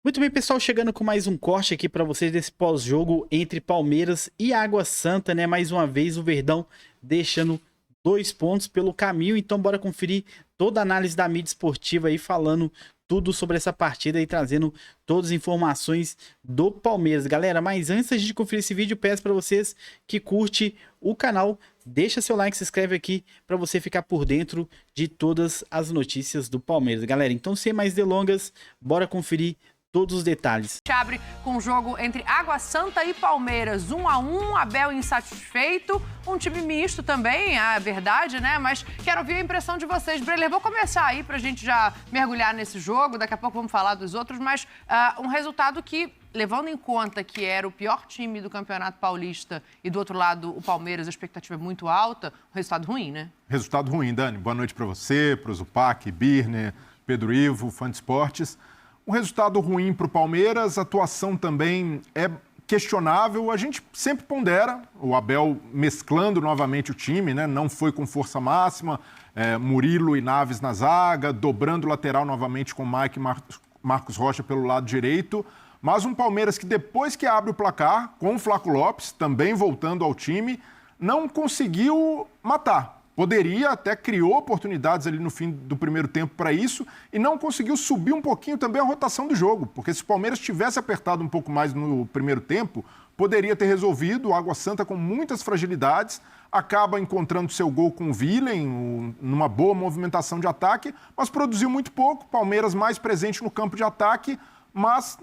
Muito bem, pessoal, chegando com mais um corte aqui para vocês desse pós-jogo entre Palmeiras e Água Santa, né? Mais uma vez o Verdão deixando 2 pontos pelo caminho, então bora conferir toda a análise da mídia esportiva aí, falando tudo sobre essa partida e trazendo todas as informações do Palmeiras. Galera, mas antes de conferir esse vídeo, peço para vocês que curte o canal, deixa seu like, se inscreve aqui para você ficar por dentro de todas as notícias do Palmeiras. Galera, então sem mais delongas, bora conferir todos os detalhes. Abre com o jogo entre Água Santa e Palmeiras, 1-1, Abel insatisfeito, um time misto também, é verdade, né? Mas quero ouvir a impressão de vocês. Breler, vou começar aí pra gente já mergulhar nesse jogo, daqui a pouco vamos falar dos outros, mas um resultado que, levando em conta que era o pior time do Campeonato Paulista e do outro lado o Palmeiras, a expectativa é muito alta, um resultado ruim, né? Resultado ruim, Dani. Boa noite pra você, pro Zupac, Birner, Pedro Ivo, fã de esportes. Um resultado ruim para o Palmeiras, a atuação também é questionável. A gente sempre pondera o Abel mesclando novamente o time, né? Não foi com força máxima, Murilo e Naves na zaga, dobrando o lateral novamente com Mike e Marcos Rocha pelo lado direito. Mas um Palmeiras que depois que abre o placar, com o Flaco Lopes também voltando ao time, não conseguiu matar. Poderia, até criou oportunidades ali no fim do primeiro tempo para isso e não conseguiu subir um pouquinho também a rotação do jogo, porque se o Palmeiras tivesse apertado um pouco mais no primeiro tempo, poderia ter resolvido. O Água Santa com muitas fragilidades, acaba encontrando seu gol com o Willen, numa boa movimentação de ataque, mas produziu muito pouco. Palmeiras mais presente no campo de ataque, mas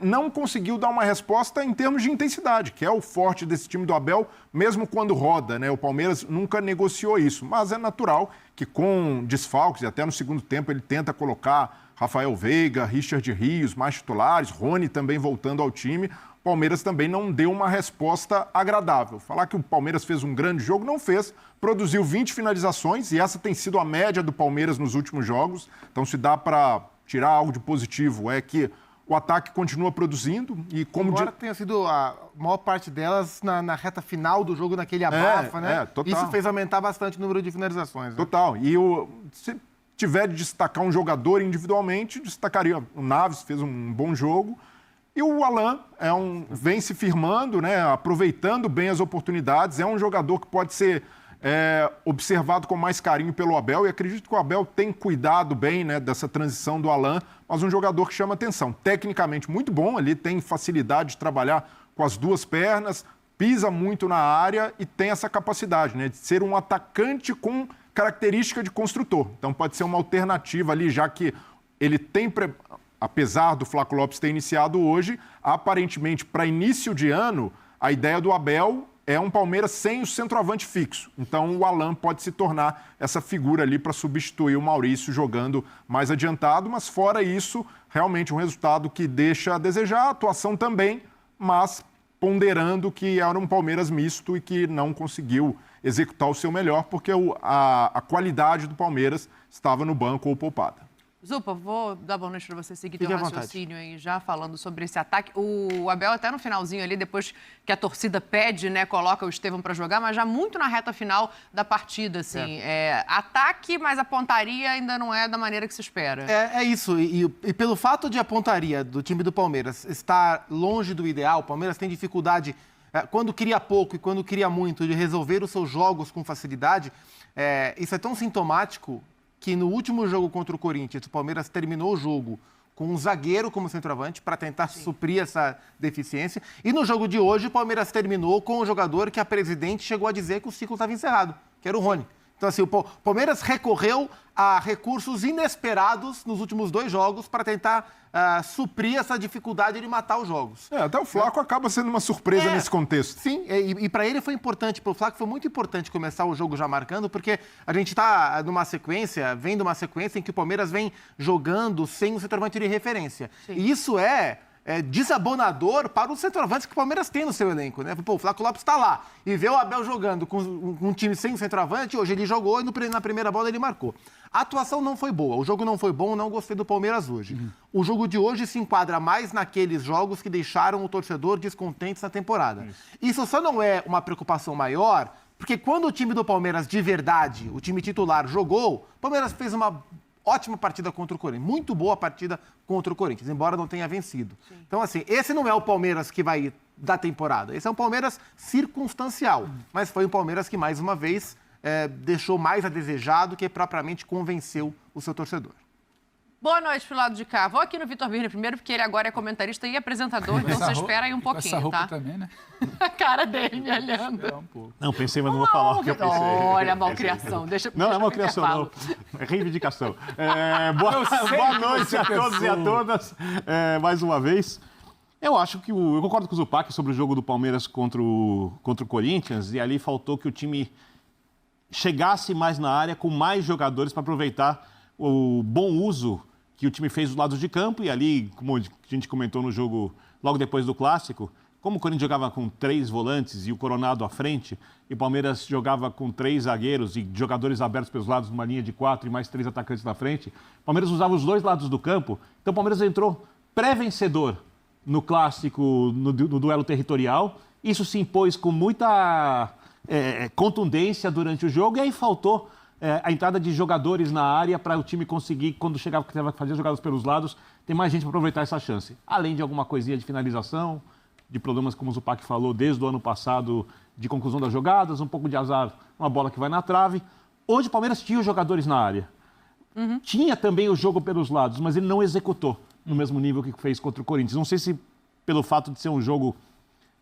não conseguiu dar uma resposta em termos de intensidade, que é o forte desse time do Abel, mesmo quando roda, né? O Palmeiras nunca negociou isso, mas é natural que com desfalques, e até no segundo tempo ele tenta colocar Rafael Veiga, Richard Rios, mais titulares, Rony também voltando ao time, o Palmeiras também não deu uma resposta agradável. Falar que o Palmeiras fez um grande jogo, não fez, produziu 20 finalizações, e essa tem sido a média do Palmeiras nos últimos jogos, então se dá para tirar algo de positivo, é que o ataque continua produzindo e como... Embora tenha sido a maior parte delas na reta final do jogo, naquele abafa, né? Total. Isso fez aumentar bastante o número de finalizações. Né? Total. E se tiver de destacar um jogador individualmente, destacaria o Naves, fez um bom jogo. E o Alan vem se firmando, né? Aproveitando bem as oportunidades. É um jogador que pode ser observado com mais carinho pelo Abel, e acredito que o Abel tem cuidado bem, né, dessa transição do Alan, mas um jogador que chama atenção. Tecnicamente muito bom, ali tem facilidade de trabalhar com as duas pernas, pisa muito na área e tem essa capacidade, né, de ser um atacante com característica de construtor. Então pode ser uma alternativa ali, já que ele tem, apesar do Flaco Lopes ter iniciado hoje, aparentemente para início de ano, a ideia do Abel é um Palmeiras sem o centroavante fixo. Então o Alan pode se tornar essa figura ali para substituir o Maurício jogando mais adiantado, mas fora isso, realmente um resultado que deixa a desejar, a atuação também, mas ponderando que era um Palmeiras misto e que não conseguiu executar o seu melhor, porque a qualidade do Palmeiras estava no banco ou poupada. Zupa, vou dar boa noite para você seguir Fique teu à raciocínio aí, já falando sobre esse ataque. O Abel até no finalzinho ali, depois que a torcida pede, né, coloca o Estevão para jogar, mas já muito na reta final da partida, assim. Ataque, mas a pontaria ainda não é da maneira que se espera. É isso, e pelo fato de a pontaria do time do Palmeiras estar longe do ideal, o Palmeiras tem dificuldade, quando cria pouco e quando cria muito, de resolver os seus jogos com facilidade, isso é tão sintomático que no último jogo contra o Corinthians, o Palmeiras terminou o jogo com um zagueiro como centroavante para tentar suprir essa deficiência. E no jogo de hoje, o Palmeiras terminou com um jogador que a presidente chegou a dizer que o ciclo estava encerrado, que era o Rony. Então, assim, o Palmeiras recorreu a recursos inesperados nos últimos 2 jogos para tentar suprir essa dificuldade de matar os jogos. Até o Flaco acaba sendo uma surpresa nesse contexto. Sim, e para ele foi importante, para o Flaco foi muito importante começar o jogo já marcando, porque a gente está vendo uma sequência em que o Palmeiras vem jogando sem um centroavante de referência. Sim. E isso é desabonador para os centroavantes que o Palmeiras tem no seu elenco, né? Pô, o Flaco Lopes está lá e vê o Abel jogando com um time sem centroavante, hoje ele jogou e na primeira bola ele marcou. A atuação não foi boa, o jogo não foi bom, não gostei do Palmeiras hoje. O jogo de hoje se enquadra mais naqueles jogos que deixaram o torcedor descontente na temporada. Isso só não é uma preocupação maior, porque quando o time do Palmeiras de verdade, o time titular, jogou, o Palmeiras fez uma ótima partida contra o Corinthians, muito boa partida contra o Corinthians, embora não tenha vencido. Sim. Então, assim, esse não é o Palmeiras que vai da temporada, esse é um Palmeiras circunstancial, mas foi um Palmeiras que, mais uma vez, deixou mais a desejar do que propriamente convenceu o seu torcedor. Boa noite pro lado de cá. Vou aqui no Vitor Birner primeiro, porque ele agora é comentarista e apresentador, então você espera aí um pouquinho, essa roupa tá? também, né? A cara dele me olhando. Não, pensei, mas não vou falar o que eu pensei. Olha a malcriação. Não é malcriação, não. É reivindicação. Boa noite a todos e a todas. Mais uma vez. Eu acho que eu concordo com o Zupac sobre o jogo do Palmeiras contra o Corinthians, e ali faltou que o time chegasse mais na área com mais jogadores para aproveitar o bom uso que o time fez dos lados de campo. E ali, como a gente comentou no jogo logo depois do Clássico, como o Corinthians jogava com 3 volantes e o Coronado à frente, e o Palmeiras jogava com 3 zagueiros e jogadores abertos pelos lados, numa linha de 4 e mais 3 atacantes na frente, o Palmeiras usava os 2 lados do campo. Então o Palmeiras entrou pré-vencedor no Clássico, no duelo territorial. Isso se impôs com muita contundência durante o jogo, e aí faltou a entrada de jogadores na área para o time conseguir, quando chegava que fazer jogadas pelos lados, ter mais gente para aproveitar essa chance. Além de alguma coisinha de finalização, de problemas, como o Zupac falou, desde o ano passado, de conclusão das jogadas, um pouco de azar, uma bola que vai na trave. Hoje o Palmeiras tinha os jogadores na área. Tinha também o jogo pelos lados, mas ele não executou no mesmo nível que fez contra o Corinthians. Não sei se pelo fato de ser um jogo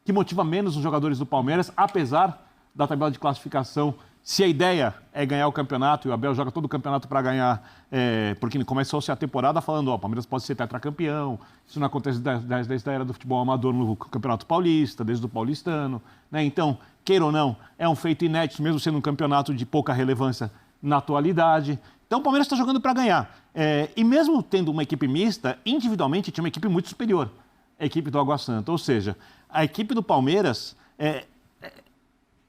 que motiva menos os jogadores do Palmeiras, apesar da tabela de classificação. Se a ideia é ganhar o campeonato, e o Abel joga todo o campeonato para ganhar, porque começou-se a temporada falando, o Palmeiras pode ser tetracampeão, isso não acontece desde a era do futebol amador no Campeonato Paulista, desde o Paulistano, né? Então, queira ou não, é um feito inédito, mesmo sendo um campeonato de pouca relevância na atualidade. Então, o Palmeiras está jogando para ganhar. E mesmo tendo uma equipe mista, individualmente tinha uma equipe muito superior, a equipe do Água Santa. Ou seja, a equipe do Palmeiras,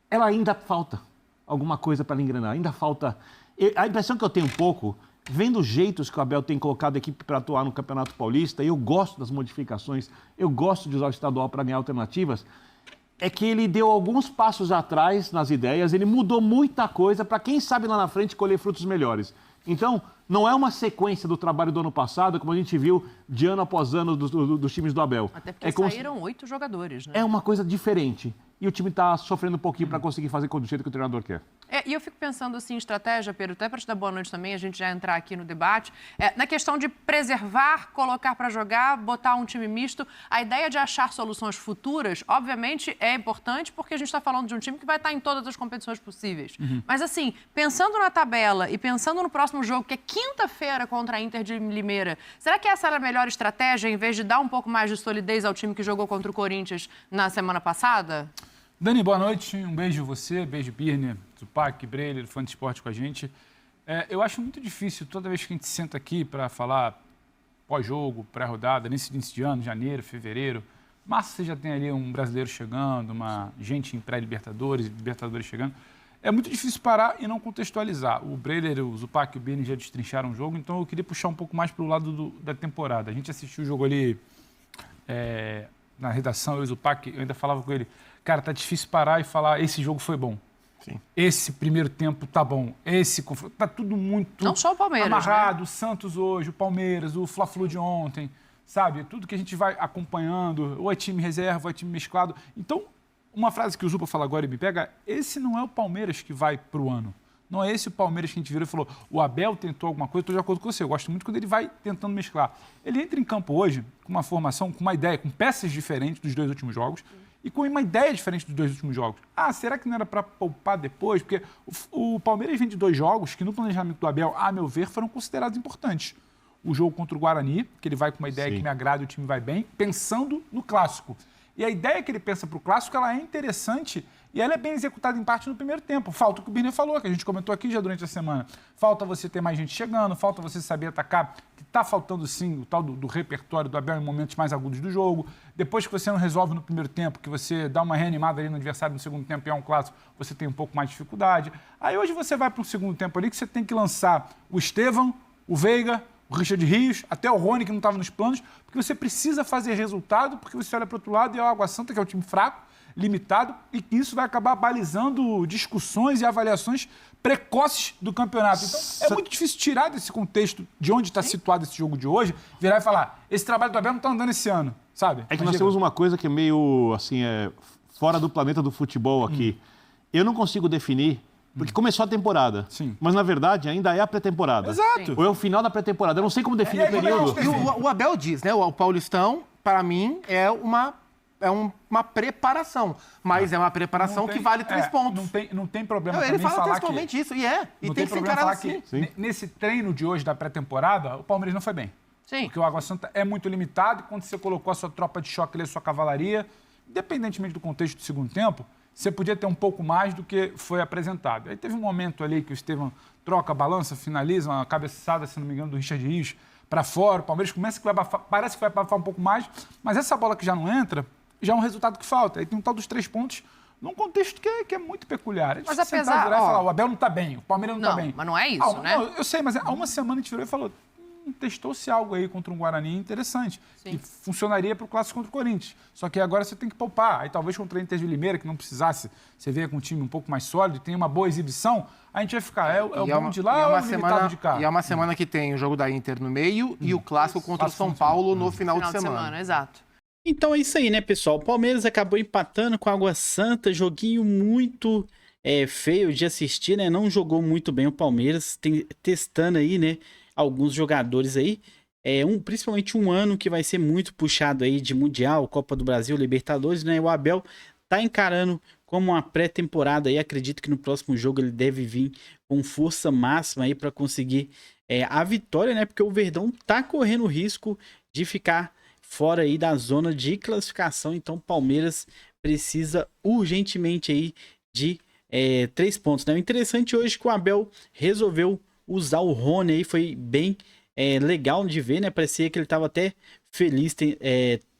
ela ainda falta alguma coisa para engrenar, ainda falta. A impressão que eu tenho um pouco, vendo os jeitos que o Abel tem colocado a equipe para atuar no Campeonato Paulista, eu gosto das modificações, eu gosto de usar o estadual para ganhar alternativas, é que ele deu alguns passos atrás nas ideias, ele mudou muita coisa para, quem sabe, lá na frente colher frutos melhores. Então, não é uma sequência do trabalho do ano passado, como a gente viu de ano após ano dos times do Abel. Até porque saíram 8 jogadores, né? É uma coisa diferente. E o time está sofrendo um pouquinho para conseguir fazer do jeito que o treinador quer. E eu fico pensando assim, em estratégia, Pedro, até para te dar boa noite também, a gente já entrar aqui no debate, na questão de preservar, colocar para jogar, botar um time misto. A ideia de achar soluções futuras, obviamente, é importante, porque a gente está falando de um time que vai estar em todas as competições possíveis. Mas assim, pensando na tabela e pensando no próximo jogo, que é quinta-feira contra a Inter de Limeira, será que essa era a melhor estratégia, em vez de dar um pouco mais de solidez ao time que jogou contra o Corinthians na semana passada? Dani, boa noite. Um beijo você, beijo Birner, Zupac, Breler, fã de esporte com a gente. Eu acho muito difícil, toda vez que a gente senta aqui para falar pós-jogo, pré-rodada, nesse início de ano, janeiro, fevereiro, março você já tem ali um brasileiro chegando, uma gente em pré-libertadores, Libertadores chegando. É muito difícil parar e não contextualizar. O Breler, o Zupac e o Birner já destrincharam o jogo, então eu queria puxar um pouco mais para o lado da temporada. A gente assistiu o jogo ali na redação, eu e o Zupac, eu ainda falava com ele, cara, tá difícil parar e falar, esse jogo foi bom. Sim. Esse primeiro tempo tá bom. Esse confronto, tá tudo muito não só o Palmeiras, amarrado. Né? O Santos hoje, o Palmeiras, o Fla-Flu de ontem, sabe? Tudo que a gente vai acompanhando, ou é time reserva, ou é time mesclado. Então, uma frase que o Zupa fala agora e me pega, esse não é o Palmeiras que vai pro ano. Não é esse o Palmeiras que a gente virou e falou, o Abel tentou alguma coisa, estou de acordo com você, eu gosto muito quando ele vai tentando mesclar. Ele entra em campo hoje com uma formação, com uma ideia, com peças diferentes dos 2 últimos jogos, e com uma ideia diferente dos 2 últimos jogos. Será que não era para poupar depois? Porque o Palmeiras vem de 2 jogos que, no planejamento do Abel, a meu ver, foram considerados importantes. O jogo contra o Guarani, que ele vai com uma ideia que me agrada e o time vai bem, pensando no Clássico. E a ideia que ele pensa para o Clássico, ela é interessante e ela é bem executada em parte no primeiro tempo. Falta o que o Birner falou, que a gente comentou aqui já durante a semana. Falta você ter mais gente chegando, falta você saber atacar, que está faltando sim o tal do repertório do Abel em momentos mais agudos do jogo. Depois que você não resolve no primeiro tempo, que você dá uma reanimada ali no adversário no segundo tempo e é um clássico, você tem um pouco mais de dificuldade. Aí hoje você vai para o segundo tempo ali que você tem que lançar o Estevão, o Veiga, o Richard Rios, até o Rony, que não estava nos planos, porque você precisa fazer resultado, porque você olha para o outro lado e é o Água Santa, que é um time fraco, limitado, e que isso vai acabar balizando discussões e avaliações precoces do campeonato. Então, é muito difícil tirar desse contexto de onde está situado esse jogo de hoje, virar e falar, esse trabalho do Abel não está andando esse ano, sabe? É que nós temos uma coisa que é meio, assim, fora do planeta do futebol aqui. Eu não consigo definir, porque começou a temporada. Sim. Mas, na verdade, ainda é a pré-temporada. Exato. Ou é o final da pré-temporada. Eu não sei como definir o período. E o Abel diz, né? O Paulistão, para mim, é uma preparação. Mas é uma preparação que vale 3 pontos. Não tem problema Ele também fala falar textualmente que... isso, e Não tem que ser encarado assim. Nesse treino de hoje da pré-temporada, o Palmeiras não foi bem. Sim. Porque o Água Santa é muito limitado e quando você colocou a sua tropa de choque ali, a sua cavalaria, independentemente do contexto do segundo tempo, você podia ter um pouco mais do que foi apresentado. Aí teve um momento ali que o Estevão troca, balança, finaliza, uma cabeçada, se não me engano, do Richard Rios para fora. O Palmeiras começa que vai abafar, parece que vai abafar um pouco mais, mas essa bola que já não entra, já é um resultado que falta. Aí tem um tal dos 3 pontos num contexto que é muito peculiar. Mas difícil apesar, virar e falar, o Abel não tá bem, o Palmeiras não tá bem. Mas não é isso, né? Não, eu sei, mas há uma semana a gente virou e falou, testou-se algo aí contra um Guarani interessante. Sim. Que funcionaria para o clássico contra o Corinthians. Só que agora você tem que poupar. Aí talvez contra o Inter de Limeira, que não precisasse, você venha com um time um pouco mais sólido, tem uma boa exibição, a gente vai ficar, o bom de lá ou o limitado de cá? E é uma semana que tem o jogo da Inter no meio e o clássico contra o São Paulo no final de semana. Exato. Então é isso aí, né, pessoal? O Palmeiras acabou empatando com a Água Santa, joguinho muito feio de assistir, né? Não jogou muito bem o Palmeiras, testando aí, né, alguns jogadores aí. Principalmente um ano que vai ser muito puxado aí de Mundial, Copa do Brasil, Libertadores, né? O Abel tá encarando como uma pré-temporada aí. Acredito que no próximo jogo ele deve vir com força máxima aí para conseguir a vitória, né? Porque o Verdão tá correndo risco de ficar fora aí da zona de classificação. Então o Palmeiras precisa urgentemente aí de 3 pontos, né? O interessante hoje é que o Abel resolveu usar o Rony aí, foi bem legal de ver, né? Parecia que ele estava até feliz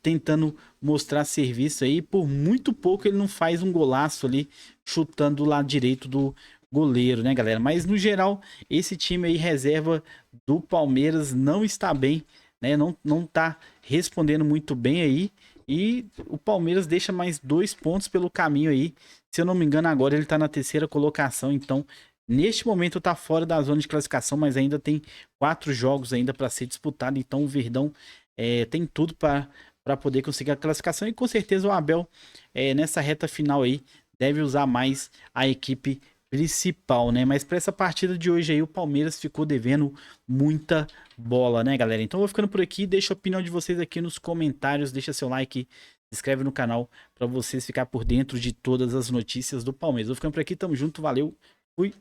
tentando mostrar serviço aí. Por muito pouco ele não faz um golaço ali, chutando do lado direito do goleiro, né, galera? Mas no geral, esse time aí, reserva do Palmeiras, não está bem, né? Não tá respondendo muito bem aí. E o Palmeiras deixa mais 2 pontos pelo caminho aí. Se eu não me engano, agora ele tá na 3ª colocação, então neste momento tá fora da zona de classificação, mas ainda tem 4 jogos ainda para ser disputado. Então o Verdão tem tudo para poder conseguir a classificação. E com certeza o Abel, nessa reta final aí, deve usar mais a equipe principal, né? Mas para essa partida de hoje aí, o Palmeiras ficou devendo muita bola, né, galera? Então eu vou ficando por aqui. Deixa a opinião de vocês aqui nos comentários. Deixa seu like, se inscreve no canal para vocês ficar por dentro de todas as notícias do Palmeiras. Eu vou ficando por aqui. Tamo junto. Valeu. Fui.